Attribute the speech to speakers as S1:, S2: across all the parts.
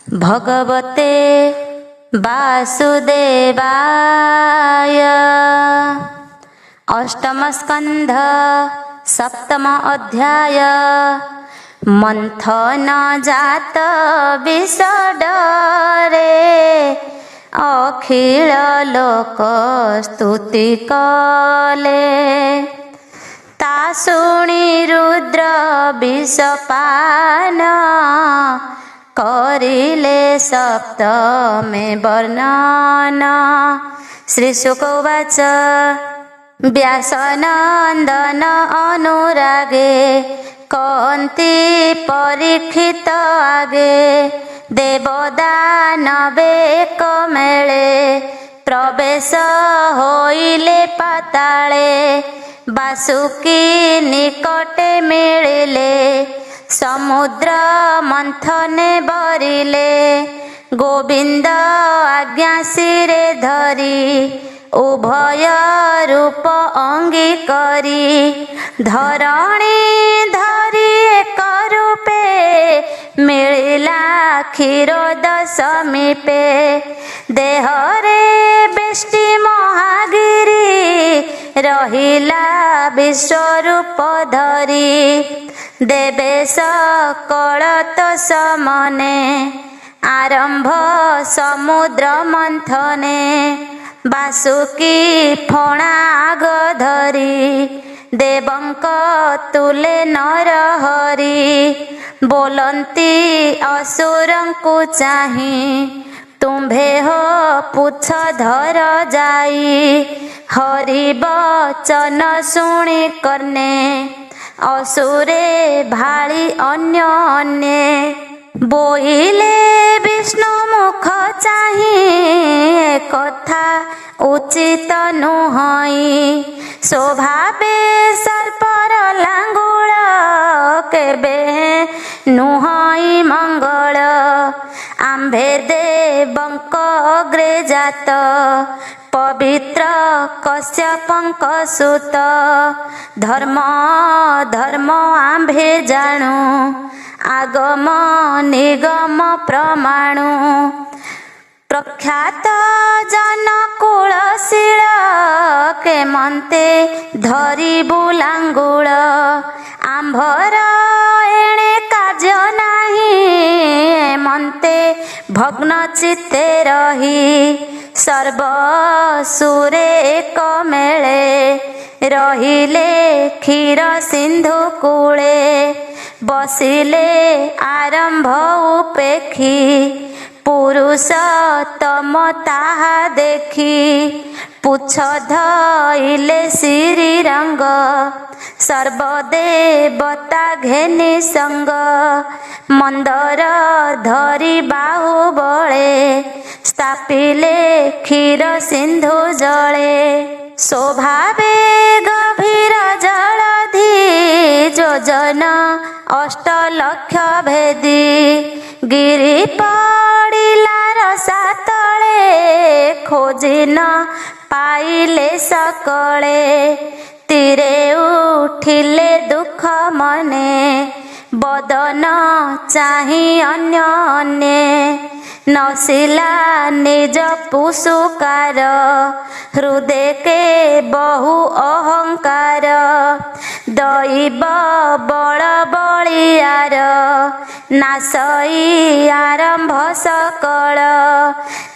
S1: भगवते वासुदेवाय। अष्टम स्कंध सप्तम अध्याय। मंथन जात विष डरे, अखिल लोक स्तुति कले। ता शुणी रुद्र विषपान, करिले सप्तमे वर्णन। श्री शुक उवाच व्यासनंदन अनुरागे, कौन्ती परीक्षित आगे। देवदानवे एक मेले, प्रवेश होइले पाताले। वासुकी निकटे मिलिले, समुद्र मंथने बरिले। गोविंद आज्ञा सिरे धरी, उभय रूप अंगीकरी। धरणी धरी एक रूपे, मिलिला क्षीरोद समीपे। देहरे बेष्टि महागिरी, रहिला विश्वरूप धरी। देवे सकलत समने, आरंभ समुद्र मंथने। वासुकी फणा आग धरी, देवंक तुले नर हरि। बोलंती असुरंकु चाही, तुम्भे हो पुछ धर जाई। हरि वचन शुणी कर्णे, असुरे भाଳି अन्य अन्ये। बोइले विष्णु मुख चाही, कथा उचित नुहई। स्वभावे सर्पर लांगुल, केबे नुहई मंगल। आम्भे देवंक अग्रे जात, पवित्र कश्यपंक सुत। धर्म धर्म आम्भे जाणु, आगम निगम प्रमाणु। प्रख्यात जनकुलशील, केमन्ते धरिबु लांगुल। आम्भर एणे कार्य नाही, एमन्ते भग्न चित्ते रही। सर्वसुरे एक मेळे, रहिले क्षीर सिंधु कूले। बसिले आरंभ उपेक्षी, पुरुषोत्तम ताहा देखी। पुछ धइले श्रीरंग, सर्वदेवता घेनि संग। मंदर धरि बाहुबळे, स्थापिले क्षीर सिंधु जळे। स्वभावे गभीर जलधि, योजन 8 लक्ष भेदी। गिरि पड़िला रसा तळे, खोजिन पाइले सकळे। तीरे उठिले दुख मने, बदन चाही अन्य अन्ये। नसिला निज पुसुकार, हृदय के बहु अहंकार। दैव बल बलियार, नासई आरंभ सकल।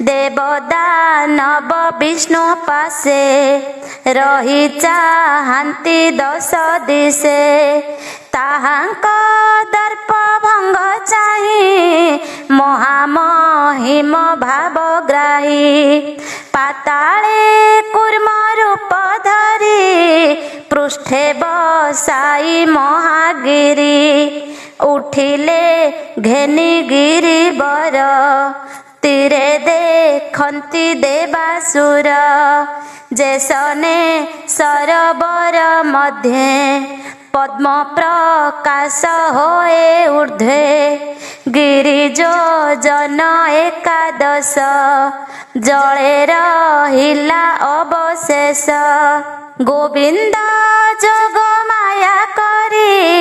S1: देवदानव विष्णु पासे, रही चाहांती 10 दिशे। ताहांक दर्प भंग चाही, महामहिम भावग्राही। पाताळे कूर्म रूप धरी, पृष्ठे बसाई महागिरी। उठिले घेनि गिरिवर, तीरे देखंती देवासुर। जेसने सरोवर मध्ये, पद्म प्रकाश होए ऊर्ध्वे। गिरिजो जन 11 जले रहिला अवशेष। गोविंद जोग माया करी,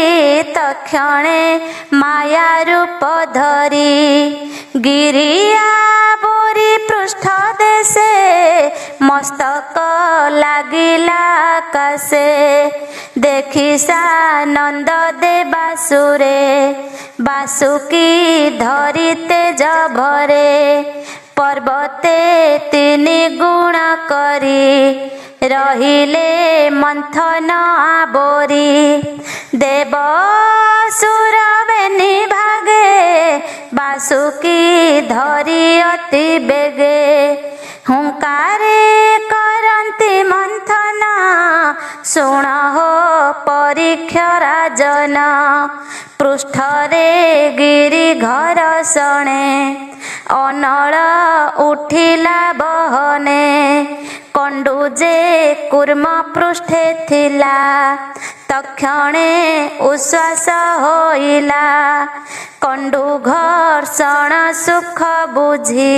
S1: तक्षणे माया रूप धरी गिरिया बोरी पृष्ठ देशे मस्तक लागिला आकाशे देखि सानंद दे बासुरे बासुकी धरी तेज भरे पर्वते तिनि गुण करी रहिले मंथन आबोरी देवसुर बेनी भागे बासुकी धरी अति बेगे हुंकारे करंती मंथन शुण हो परीक्षा राजन पृष्ठरे गिरि घर शणे अनल उठिला बहने कंडुजे कूर्म पृष्ठे थिला तक्षणे उश्वास होइला कंडु घर्षण सुख बुझी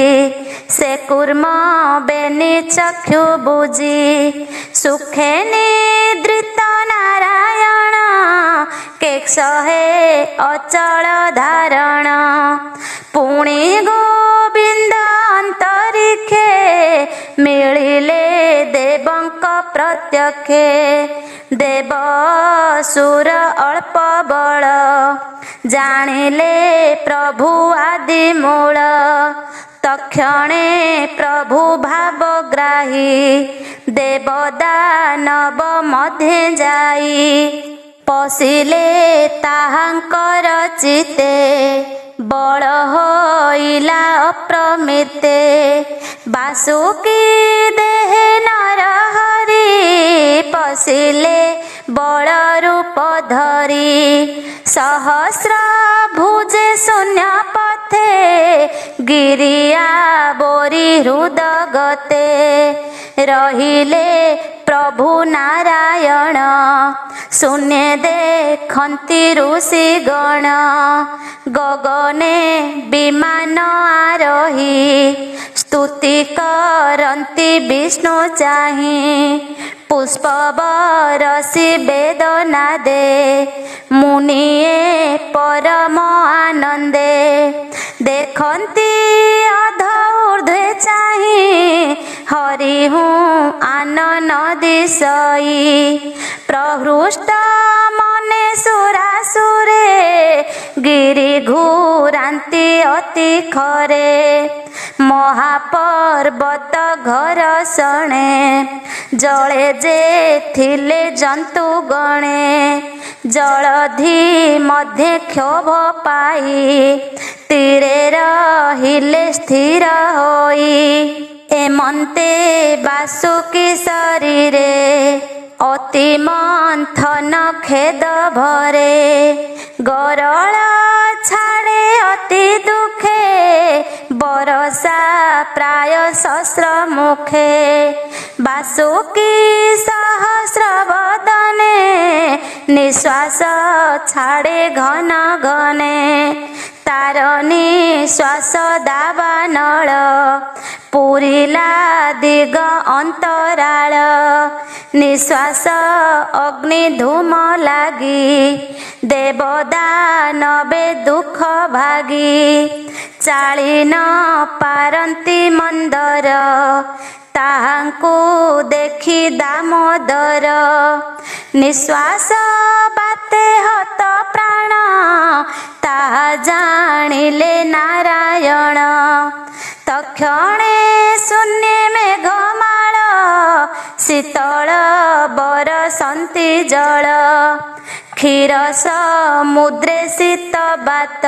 S1: से कूर्म बेनी चक्षु बुझी सुखे निद्रित नारायण केक्षहे अचल धारण पुणी गोविंद अंतरिक्षे मिलिले देवंक प्रत्यक्षे देवसुर अल्प बल जानिले प्रभु आदि मूल तक्षणे प्रभु भावग्राही देवदानव मध्ये जाई पशिले ताहांकर चिते बल होइला अप्रमिते बासुकी देहे नरहरि पशिले बल रूप धरी सहस्र भुजे शून्य पथे गिरिया बोरी हृद गते रहिले प्रभु नारायण शून्य देखंती ऋषि गण गगने विमान आरोही स्तुति करंती विष्णु चाहि पुष्प बरसी वेदना दे मुनिए परम आनंदे देखंती अध ऊर्ध्वे चाहि हरि हूँ आनन दिशई प्रहृष्ट मने सुरासुरे गिरि घूरांती अति खरे महापर्वत घर शणे जले जे थिले जंतु गणे जलधि मध्ये क्षोभ पाई तीरे रहिले स्थिर होई एमंते बासुकी शरीरे अति मंथन खेद भरे गरल छाड़े अति दुखे बरसा प्राय सहस्र मुखे बासुकी सहस्र बदने निश्वास छाड़े घन घने तार निश्वास दावानल पुरिला दिग अंतराल निश्वास अग्नि धूम लागी देवदानवे दुख भागी चाली न पारंती मंदर ताहांकु देखि दामोदर निश्वास बाते हत प्राण ताहा जानिले नारायण तक्षणे शून्य मेघमाळ शीतल बरसंती जल क्षीर समुद्रे शीत बात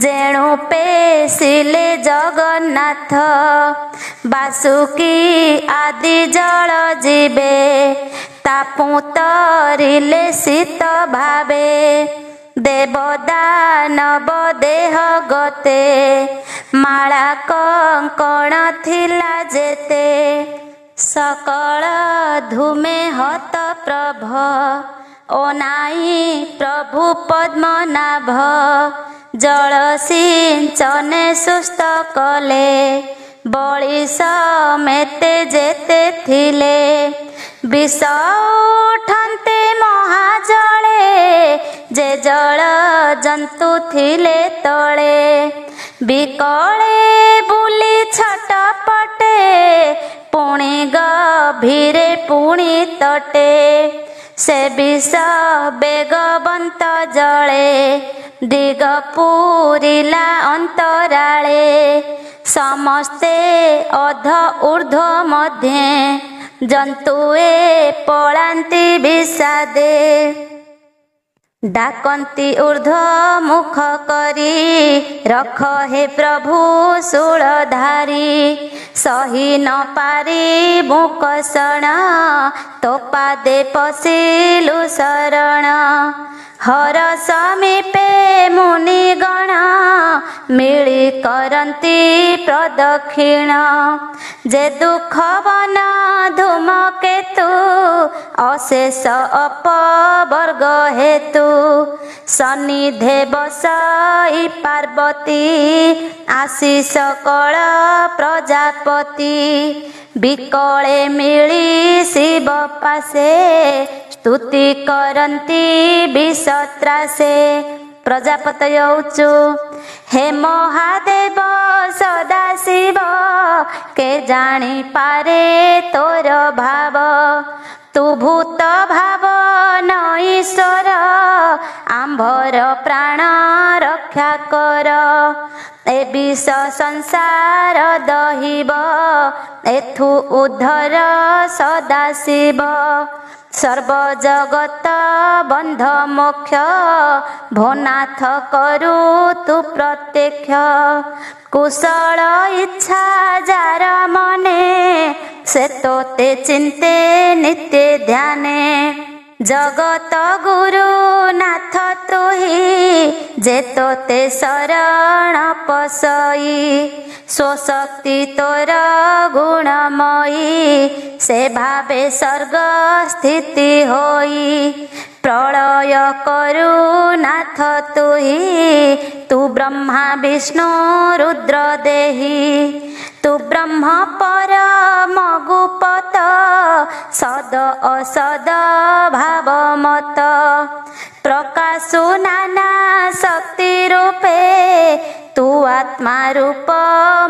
S1: जेणु पेशिले जगन्नाथ बासुकी आदि जल जीवे तापु तरिले शीत भावे देवदानव देह गते माला कंकण थिला जेते सकल धूमे हत प्रभ ओनाई प्रभु पद्मनाभ जल सिंचने सुस्थ कले बळी समेते जेते थिले विष उठन्ते महाजले जे जल जंतु थिले तले बिकले बुली छटपटे पुणी गभीरे पुणी तटे से विष बेगवंत जले दिग पूरिला अंतराळे समस्ते अध ऊर्ध्व मध्ये जंतुए पलांती विषादे डाकंती ऊर्ध्व मुख करी रख हे प्रभु शूलधारी सही न पारी मुकसण तो पादे पशिलु शरण हर समीपे मुनिगण मिली करंती प्रदक्षिण जे दुख वन धूमकेतु अशेष अपवर्ग हेतु सन्निधे बसाई पार्वती आशीष कल प्रजापति बिकले मिली शिव पासे स्तुति करंती विषत्रासे प्रजापतय उचु हे महादेव सदाशिव के जानी पारे तोर भाव तू भूत भाव न ईश्वर आंभर प्राण रक्षा कर ए विष संसार दहिब एथु उद्धर सदाशिव सर्व जगत बंध मोक्ष भोनाथ करू तू प्रत्यक्ष कुशल इच्छा जार मने से तोते चिंते नित्य ध्याने जगत गुरु नाथ तुही जे तोते शरण पसई स्वशक्ति तोर गुणमयी से भावे सर्ग स्थिति होई प्रलय करू नाथ तुही तू ब्रह्मा विष्णु रुद्र देही तू ब्रह्म परम गुप्त सद असद भाव मत प्रकाशु नाना शक्ति रूपे तू आत्मा रूप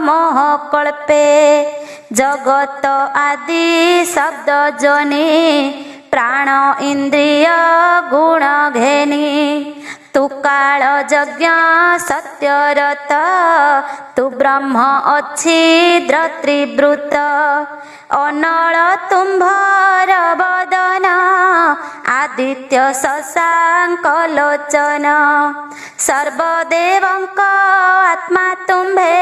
S1: मोह कल्पे जगत आदि शब्द जोनि प्राण इंद्रिय गुण घेनी तू काल यज्ञ सत्यरत तू ब्रह्म अच्छिद्र त्रिवृत अनल तुम्भर बदन आदित्य शशांक लोचन सर्वदेवंक आत्मा तुम्भे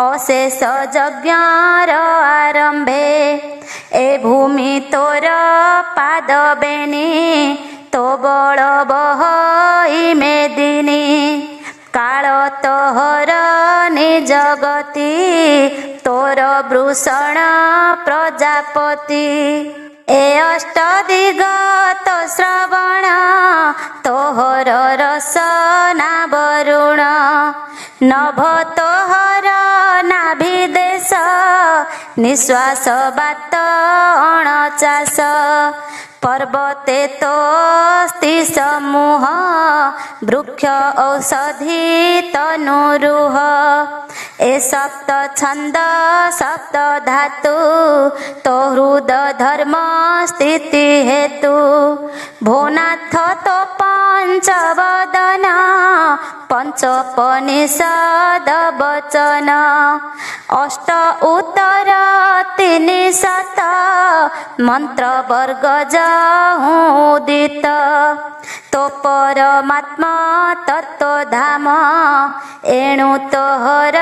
S1: अशेष यज्ञर आरंभे ए भूमि तोर पाद बेनी तो बल बहई मेदिनी काल तोहर निजगति तोर वृषण प्रजापति ए अष्ट दिगत श्रवण तोहर रसना वरुण नभ तोहर नाभिदेश निश्वास बात अणचाश पर्वते तोस्ति समूह वृक्ष औषधि तनुरुह ए सप्त छंद सप्त धातु तो हृद धर्म स्थिति हेतु भोनाथ तो पंचवदन पंचोपनिषद वचन अष्ट उत्तर तीन शत मंत्र वर्ग उदित तो परमात्मा तत्व धाम एणु तोहर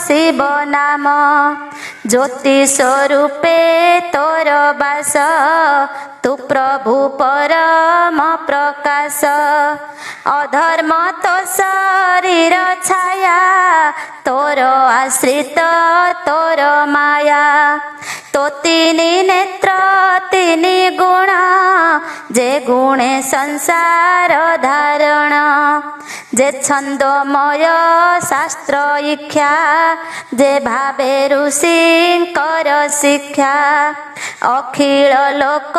S1: शिव नाम ज्योति स्वरूपे तोर बास तू प्रभु परम प्रकाश अधर्म तो शरीर छाया तोर आश्रित तोर माया तो तीन नेत्र तीन गुण जे गुणे संसार धारण जे छंदमय शास्त्र इच्छा जे भावे ऋषिंकर शिक्षा अखिल लोक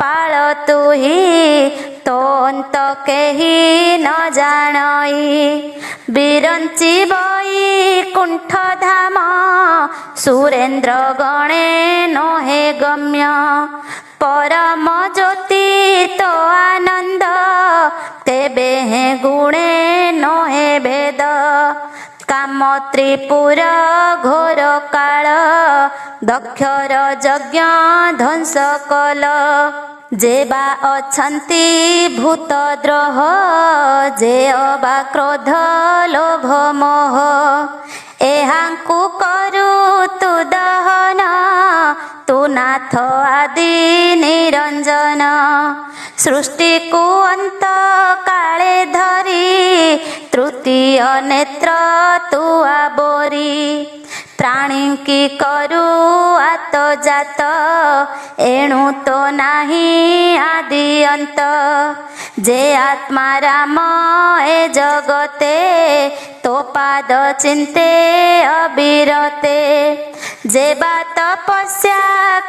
S1: पाल तुही तो अंत केही न जानई बिरंची बई कुंठ धाम सुरेन्द्र गणे नहे गम्य परम ज्योति तो आनंद तेबे हे गुणे नहे भेद काम त्रिपुर घोर काल दक्षर यज्ञ ध्वंस कल जेबा अछंती भूत द्रोह जे अबा क्रोध लोभ मोह एहांकु करू तु दहन तु नाथ आदि निरंजन सृष्टि को अंत काले धरी तृतीय नेत्र तु आबोरी प्राणी की करू आत जात एणु तो नाही आदि अंत जे आत्मा राम ए जगते तो पाद चिंते अविरते जे बात तपस्या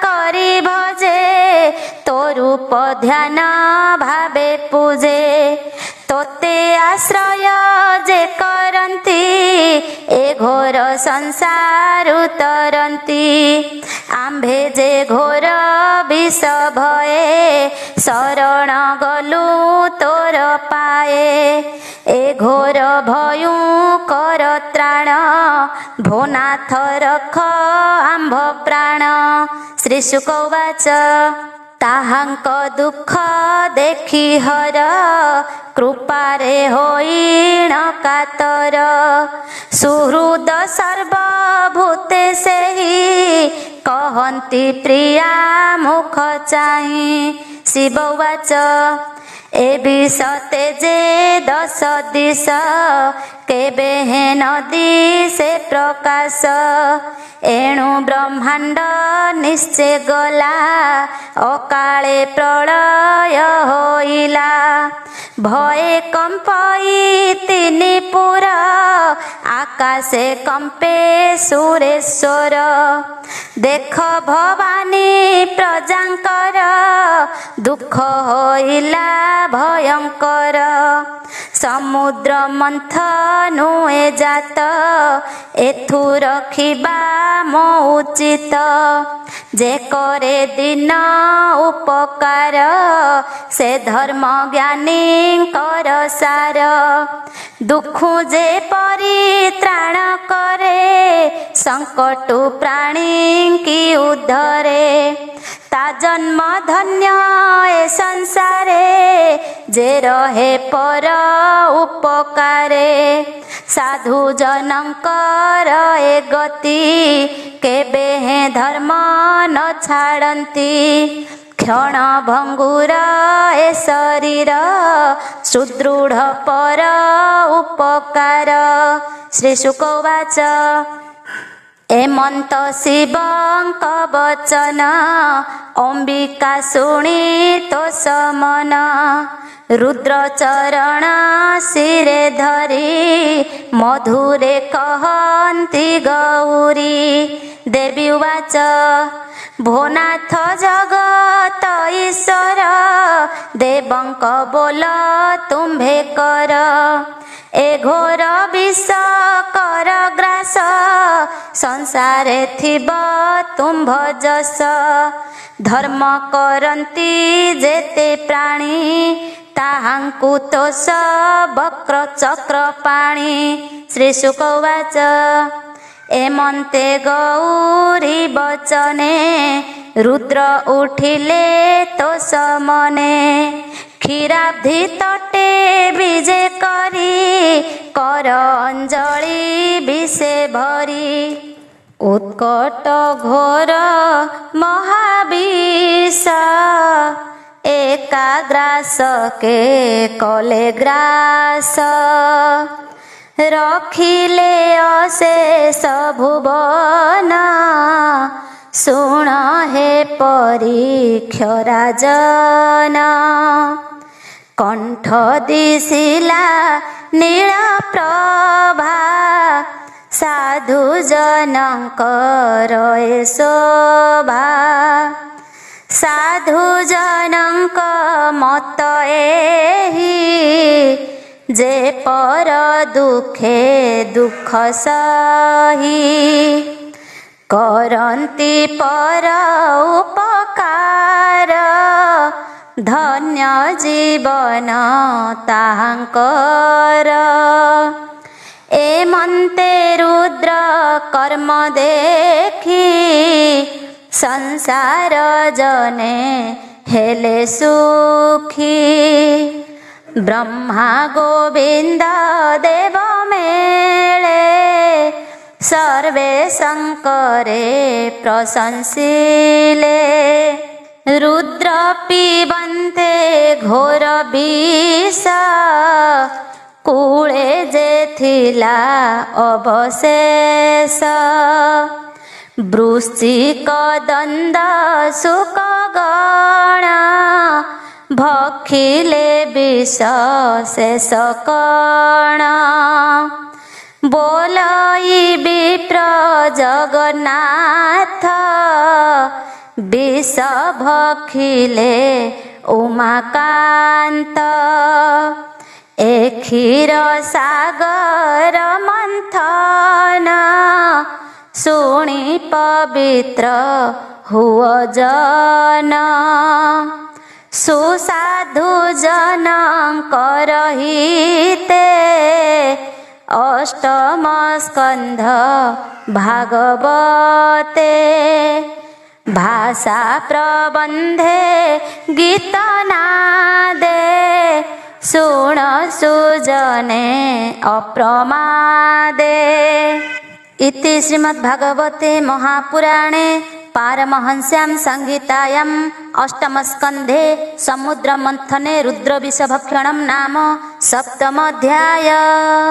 S1: करी भजे तो रूप ध्यान भावे पूजे तोते आश्रय जे करंती ए घोर संसार उतरंती आंभे जे घोर विष भये शरण गलु तोर पाए ए घोर भयु कर त्राण भोनाथ रख आंभ प्राण श्री शुक उवाच ताहांक दुख देखि हर कृपारे होइण कातर सुहृद सर्वभूते सेहि कहन्ति प्रिया मुख चाहि शिव उवाच ए विषते जे दश दिश केबे हे नदी से प्रकाश एणु ब्रह्मांड निश्चय गला अकाले प्रलय होइला भये कंपई तिनि पुर आकाशे कंपे सुरेश्वर देख भवानी प्रजांकर दुख होइला भयंकर समुद्र मंथनु ए जात एथु रखिबा मो उचित जे करे दिन उपकार से धर्म ज्ञानी कर सार दुख जे परित्राण करे संकटु प्राणी की उद्धरे ता जन्म धन्य ए संसारे जे रहे पर उपकारे साधु जनंकर ए गति केबे हे धर्म न छाड़ंती क्षण भंगुर ए शरीर सुदृढ़ पर उपकार श्री शुक उवाच एमंत शिवंक वचन अंबिका शुणी तो समन रुद्र चरण शिरे धरी मधुरे कहन्ति गौरी देवी उवाच भोनाथ जगत ईश्वर देवंक बोल तुम्भे कर ए घोर विष कर ग्रास संसारे थिब तुम्भ जस धर्म करंती जेते प्राणी ताहांकु तोष वक्र चक्र पाणी श्री शुक उवाच एमंते गौरी बचने रुद्र उठिले तोष मने क्षीराब्धि तटे विजे करी कर अंजलि विषे भरी उत्कट घोर महाविष एकाग्रास के कले ग्रास रखिले अशेष भुवन शुण हे परीक्ष राजन कंठ दिशिला नील प्रभा साधु जनकर शोभा साधु जनक मत एही जे पर दुखे दुख सही करन्ति पर उपकार धन्य जीवन ताहांकर एमन्ते रुद्र कर्म देखी संसार जने हेले सुखी ब्रह्मा गोविंद देव मेले सर्वे शंकरे प्रशंसिले रुद्र पिबन्ते घोर विष कूले जे थिला अवशेष वृश्चिक दंड शुक गण भक्षिले विष शेष कण बोलई विप्र जगन्नाथ विष भक्षिले उमाकांत ए क्षीर सागर मंथन शुणी पवित्र हुआ जन सुसाधु जनकर हिते अष्टम स्कंध भागवते भाषा प्रबंधे गीत नादे शुण सुजने अप्रमादे इति श्रीमद्भागवते महापुराणे पारमहंस्यां संहितायां अष्टमस्कन्धे समुद्रमन्थने रुद्रविषभक्षणं नाम सप्तमोऽध्याय।